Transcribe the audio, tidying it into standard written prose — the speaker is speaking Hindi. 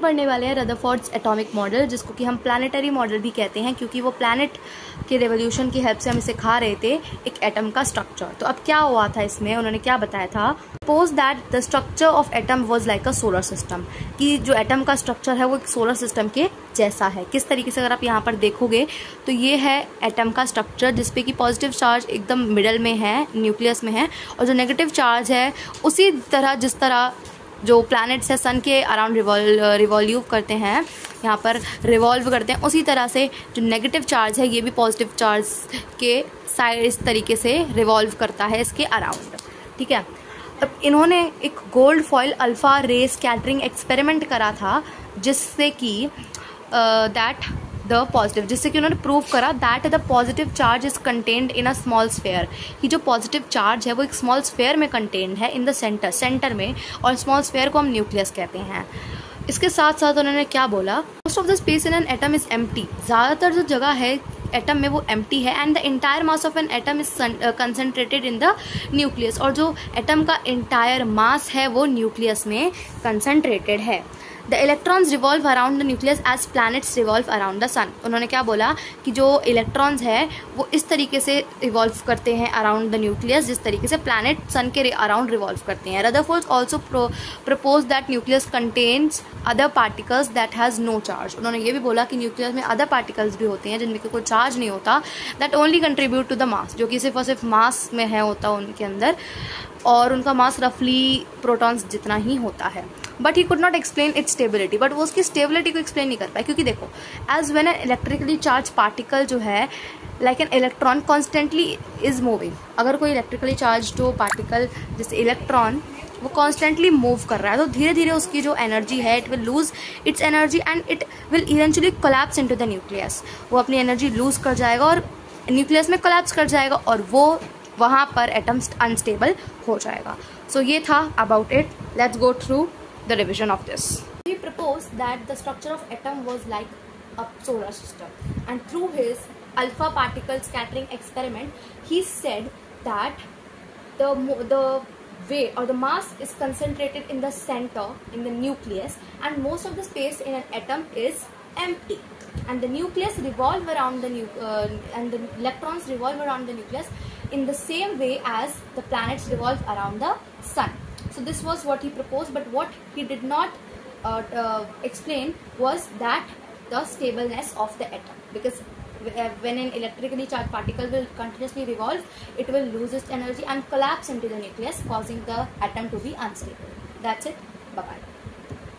पढ़ने वाले हैं रदरफोर्ड्स एटॉमिक मॉडल, जिसको कि हम प्लानिटरी मॉडल भी कहते हैं, क्योंकि वो प्लैनेट के रेवोल्यूशन की हेल्प से हमें सिखा रहे थे एक एटम का स्ट्रक्चर। तो अब क्या हुआ था इसमें, उन्होंने क्या बताया था, suppose that the structure of atom was like a solar system, कि जो एटम का स्ट्रक्चर है वो एक सोलर सिस्टम के जैसा है। किस तरीके से, अगर आप यहाँ पर देखोगे तो ये है एटम का स्ट्रक्चर, जिसपे कि पॉजिटिव चार्ज एकदम मिडल में है, न्यूक्लियस में है, और जो नेगेटिव चार्ज है उसी तरह जिस तरह जो प्लैनेट्स है सन के अराउंड रिवॉल्व करते हैं, यहाँ पर रिवॉल्व करते हैं, उसी तरह से जो नेगेटिव चार्ज है ये भी पॉजिटिव चार्ज के साइड इस तरीके से रिवॉल्व करता है इसके अराउंड। ठीक है, अब इन्होंने एक गोल्ड फॉइल अल्फा रे स्कैटरिंग एक्सपेरिमेंट करा था, जिससे कि जिससे कि उन्होंने प्रूव करा that the positive charge is contained in a small sphere, कि जो पॉजिटिव चार्ज है वो एक स्मॉल स्फेयर में कंटेन्ड है इन द सेंटर में, और स्मॉल स्फेयर को हम न्यूक्लियस कहते हैं। इसके साथ साथ उन्होंने क्या बोला, most of the space in an atom is empty, ज़्यादातर जो जगह है एटम में वो एम्प्टी है, and the entire mass of an atom is concentrated in the nucleus, और जो एटम का इंटायर मास है वो न्यूक्लियस में कंसनट्रेटेड है। The electrons revolve around the nucleus as planets revolve around the sun, उन्होंने क्या बोला कि जो इलेक्ट्रॉन्स है वो इस तरीके से रिवॉल्व करते हैं अराउंड द न्यूक्लियस जिस तरीके से प्लैनेट सन के अराउंड रिवॉल्व करते हैं। Rutherford also propose that nucleus contains other particles that has no charge, उन्होंने ये भी बोला कि न्यूक्लियस में अदर पार्टिकल्स भी होते हैं जिनमें कोई चार्ज नहीं होता, that only contribute to the mass, जो कि सिर्फ और सिर्फ मास में है होता उनके अंदर, और उनका मास रफली प्रोटॉन्स जितना ही होता है। But he could not explain it's stability, but वो उसकी स्टेबिलिटी को एक्सप्लेन नहीं कर पाए, क्योंकि देखो as when an electrically charge particle जो है like an electron constantly is moving, अगर कोई इलेक्ट्रिकली चार्ज जो पार्टिकल जैसे इलेक्ट्रॉन वो कॉन्स्टेंटली मूव कर रहा है, तो धीरे धीरे उसकी जो एनर्जी है it will lose its energy and it will eventually collapse into the nucleus, वो अपनी एनर्जी लूज कर जाएगा और न्यूक्लियस में कोलैप्स कर जाएगा, और वो वहाँ पर एटम अनस्टेबल हो जाएगा। सो ये था about it. Let's go through the revision of this. He proposed that the structure of atom was like a solar system, and through his alpha particle scattering experiment he said that the weight or the mass is concentrated in the center, in the nucleus, and most of the space in an atom is empty, and the nucleus revolve around and the electrons revolve around the nucleus in the same way as the planets revolve around the sun. So this was what he proposed, but what he did not explain was that the stableness of the atom, because when an electrically charged particle will continuously revolve, it will lose its energy and collapse into the nucleus, causing the atom to be unstable. That's it. Bye bye.